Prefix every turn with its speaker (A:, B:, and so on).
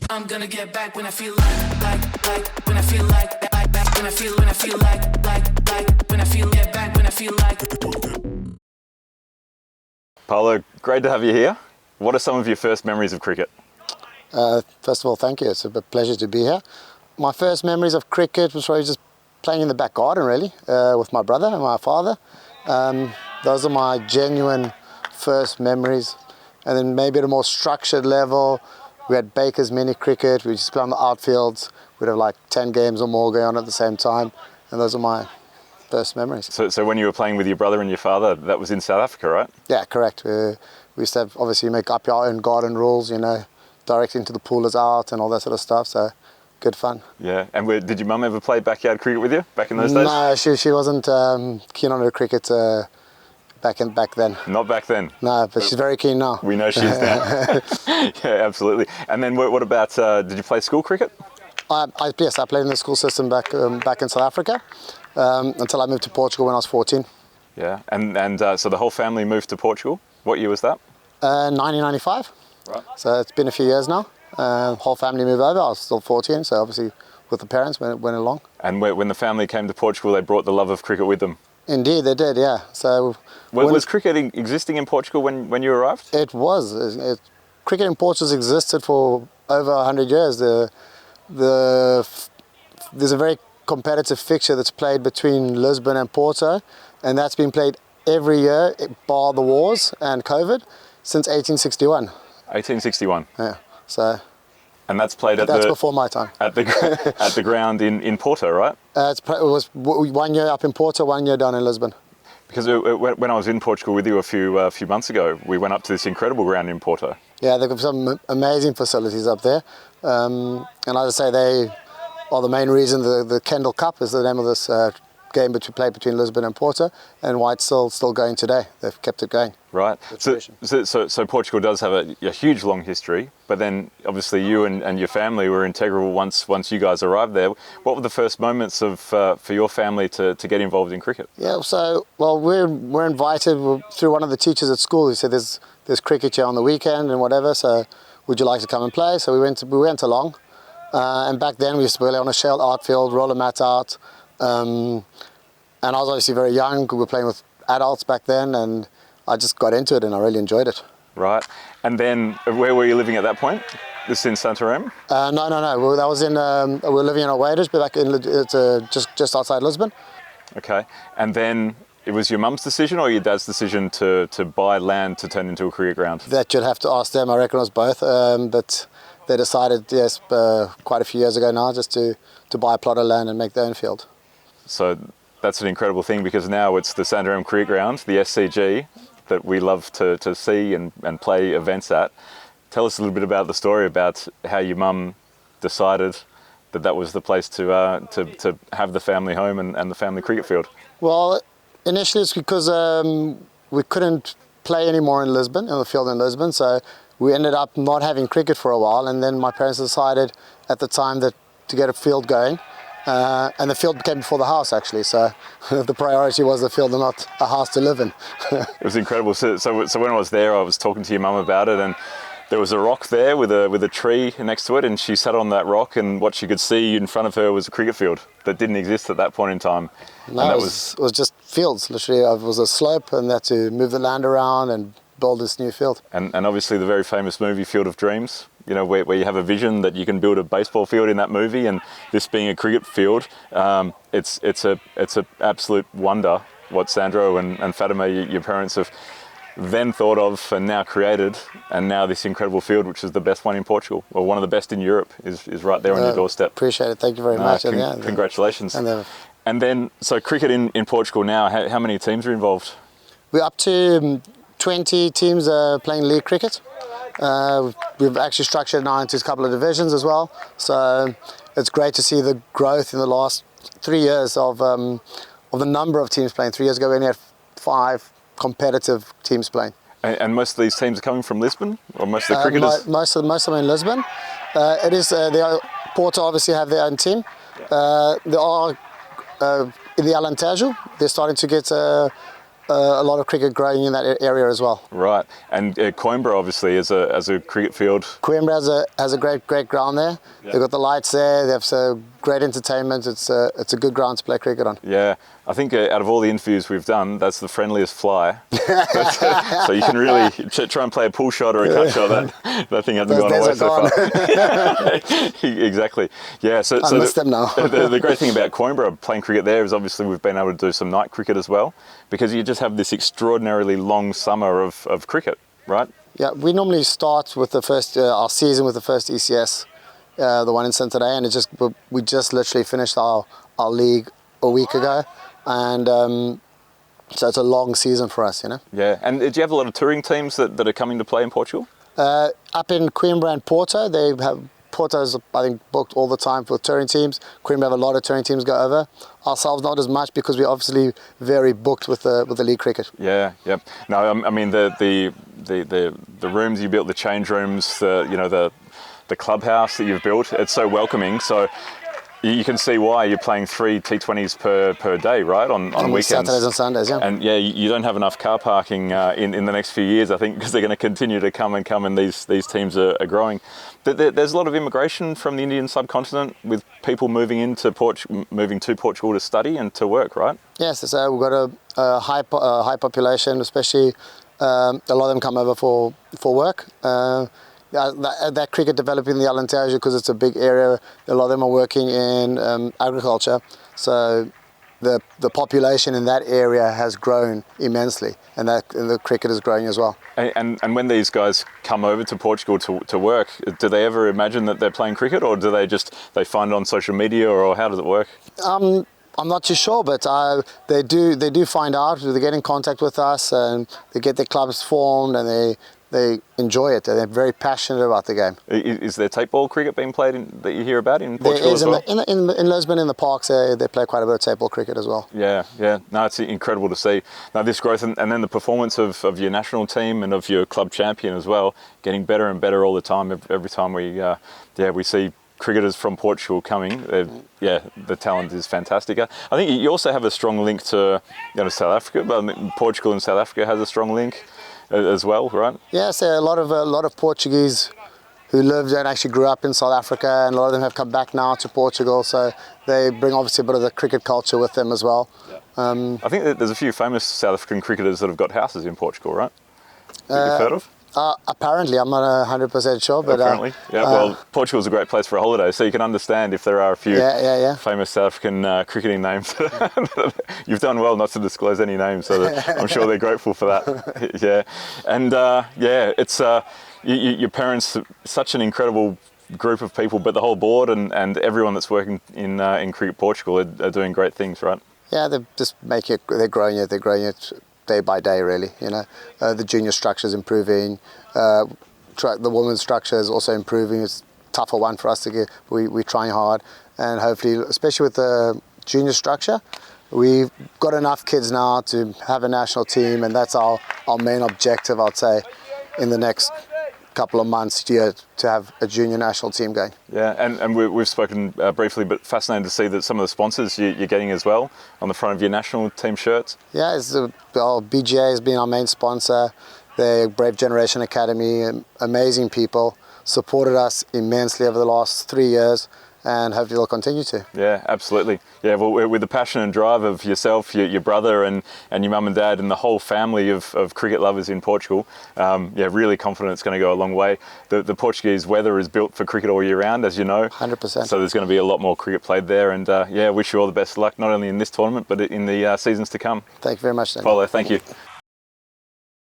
A: I'm gonna get back when I feel like, when I feel like, when I feel like, when I feel get back when I feel like.
B: Paulo, great to have you here. What are some of your first memories of cricket?
C: First of all, thank you. It's a pleasure to be here. My first memories of cricket was probably just playing in the back garden, really, with my brother and my father. Those are my genuine first memories. And then maybe at a more structured level, we had Baker's mini cricket. We used to play on the outfields. We'd have like 10 games or more going on at the same time. And those are my first memories.
B: So when you were playing with your brother and your father, that was in South Africa, right?
C: Yeah, correct. We used to have, obviously make up our own garden rules, you know, direct into the poolers out and all that sort of stuff. So good fun.
B: Yeah. And did your mum ever play backyard cricket with you back in those days?
C: No, she wasn't keen on her cricket back then.
B: Not back then?
C: No, but she's very keen now.
B: We know she is now. Yeah, absolutely. And then what about, did you play school cricket?
C: Yes, I played in the school system back in South Africa until I moved to Portugal when I was 14.
B: Yeah, and so the whole family moved to Portugal. What year was that?
C: 1995.
B: Right.
C: So it's been a few years now. Whole family moved over. I was still 14, so obviously with the parents went along.
B: And when the family came to Portugal, they brought the love of cricket with them?
C: Indeed, they did, yeah. So
B: was cricket existing in Portugal when you arrived?
C: It was. Cricket in Portugal existed for over 100 years. There's a very competitive fixture that's played between Lisbon and Porto, and that's been played every year, bar the wars and COVID, since 1861.
B: 1861.
C: Yeah. So.
B: And that's played at
C: that's before my time.
B: At the ground in Porto, right?
C: It was 1 year up in Porto, 1 year down in Lisbon.
B: Because when I was in Portugal with you a few months ago, we went up to this incredible ground in Porto. Yeah,
C: they've got some amazing facilities up there, and as I say, they are the main reason. The Kendall Cup is the name of this game which we played between Lisbon and Porto, and why it's still going today. They've kept it going.
B: Right. So Portugal does have a huge long history, but then obviously you and your family were integral once you guys arrived there. What were the first moments for your family to get involved in cricket? Yeah.
C: So we're invited through one of the teachers at school who said there's cricket here on the weekend and whatever. So would you like to come and play? So we went along, and back then we used to play on a shell outfield, roll a mat out. And I was obviously very young. We were playing with adults back then, and I just got into it and I really enjoyed it.
B: Right. And then where were you living at that point? This in Santarem?
C: No. That was in, we were living in Oeiras, but back in, just outside Lisbon.
B: Okay. And then it was your mum's decision or your dad's decision to buy land to turn into a cricket ground?
C: That you'd have to ask them. I reckon it was both. But they decided, yes, quite a few years ago now, just to buy a plot of land and make their own field.
B: So that's an incredible thing, because now it's the Santarem Cricket Ground, the SCG, that we love to see and play events at. Tell us a little bit about the story about how your mum decided that was the place to have the family home and the family cricket field.
C: Well, initially it's because we couldn't play anymore in Lisbon, in the field in Lisbon, so we ended up not having cricket for a while, and then my parents decided at the time that to get a field going. And the field came before the house, actually, so the priority was the field and not a house to live in.
B: It was incredible. So when I was there, I was talking to your mum about it, and there was a rock there with a tree next to it, and she sat on that rock, and what she could see in front of her was a cricket field that didn't exist at that point in time.
C: No, it was just fields, literally. It was a slope, and they had to move the land around and build this new field.
B: And obviously the very famous movie Field of Dreams, you know, where you have a vision that you can build a baseball field in that movie, and this being a cricket field, it's a absolute wonder what Sandro and Fatima, your parents, have then thought of and now created, and now this incredible field, which is the best one in Portugal, or one of the best in Europe, is right there on your doorstep.
C: Appreciate it. Thank you very much.
B: Congratulations. And then, so cricket in Portugal now, how many teams are involved?
C: We're up to 20 teams playing league cricket. We've actually structured now into a couple of divisions as well. So it's great to see the growth in the last 3 years of the number of teams playing. 3 years ago we only had 5 competitive teams playing.
B: And most of these teams are coming from Lisbon, or most of the cricketers?
C: Most of them in Lisbon. Porto obviously have their own team. There are in the Alentejo, they're starting to get a lot of cricket growing in that area as well.
B: Right, and Coimbra obviously as a cricket field.
C: Coimbra has a great ground there.
B: Yeah.
C: They've got the lights there. They have great entertainment. It's a good ground to play cricket on.
B: Yeah, I think out of all the interviews we've done, that's the friendliest fly. So you can really try and play a pull shot or a cut shot. That thing hasn't gone away so far. Exactly. Yeah. So
C: I miss them now.
B: the great thing about Coimbra playing cricket there is obviously we've been able to do some night cricket as well, because you just have this extraordinarily long summer of cricket, right?
C: Yeah, we normally start with the first our season with the first ECS, the one in Santarem, and we just literally finished our league a week ago, and so it's a long season for us, you know.
B: Yeah, and do you have a lot of touring teams that are coming to play in Portugal?
C: Up in Coimbra and Porto, Porto's, I think, booked all the time for touring teams. Coimbra have a lot of touring teams go over. Ourselves, not as much, because we're obviously very booked with the league cricket.
B: Yeah, yeah. No, I mean the rooms you built, the change rooms, the clubhouse that you've built, it's so welcoming. So you can see why you're playing 3 T20s per day, right? On weekends.
C: Saturdays and Sundays, yeah.
B: And yeah, you don't have enough car parking in the next few years, I think, because they're going to continue to come, and these teams are growing. There's a lot of immigration from the Indian subcontinent, with people moving to Portugal to study and to work, right?
C: Yes, so we've got a high population, especially a lot of them come over for work. That cricket developing in the Alentejo, because it's a big area, a lot of them are working in agriculture. So the population in that area has grown immensely, and the cricket is growing as well.
B: And when these guys come over to Portugal to work, do they ever imagine that they're playing cricket, or do they find it on social media, or how does it work?
C: I'm not too sure, but they do find out. They get in contact with us, and they get their clubs formed, and they enjoy it. They're very passionate about the game.
B: Is there tape ball cricket being played that you hear about in Portugal as well?
C: In Lisbon, in the parks, they play quite a bit of tape ball cricket as well.
B: Yeah. No, it's incredible to see. Now this growth, and then the performance of your national team and of your club champion as well, getting better and better all the time. Every time we see cricketers from Portugal coming, the talent is fantastic. I think you also have a strong link to South Africa, but Portugal and South Africa has a strong link as well, right?
C: Yes, a lot of Portuguese who lived and actually grew up in South Africa, and a lot of them have come back now to Portugal, so they bring obviously a bit of the cricket culture with them as well.
B: Yeah. I think that there's a few famous South African cricketers that have got houses in Portugal, right? That you've heard of?
C: Apparently, I'm not 100% sure, but
B: apparently, yeah. Well, Portugal's a great place for a holiday, so you can understand if there are a few famous South African cricketing names. You've done well not to disclose any names, so I'm sure they're grateful for that. Yeah, and it's your parents, such an incredible group of people, but the whole board and everyone that's working in Cricket Portugal are doing great things, right?
C: Yeah, they're growing it. They're growing it day by day, really. The junior structure is improving. The women's structure is also improving. It's a tougher one for us to get. We're trying hard, and hopefully, especially with the junior structure, we've got enough kids now to have a national team, and that's our main objective, I'd say, in the next couple of months to have a junior national team going.
B: Yeah, and we've spoken briefly, but fascinating to see that some of the sponsors you're getting as well on the front of your national team shirts.
C: Yeah, our BGA has been our main sponsor. The Brave Generation Academy, amazing people, supported us immensely over the last 3 years, and hopefully they'll continue to. Yeah,
B: absolutely. Yeah, well, with the passion and drive of yourself, your brother and your mum and dad and the whole family of cricket lovers in Portugal, really confident it's going to go a long way. The Portuguese weather is built for cricket all year round, as you know.
C: 100%.
B: So there's going to be a lot more cricket played there, and wish you all the best of luck, not only in this tournament, but in the seasons to come.
C: Thank you very much, Daniel.
B: Paulo, thank you.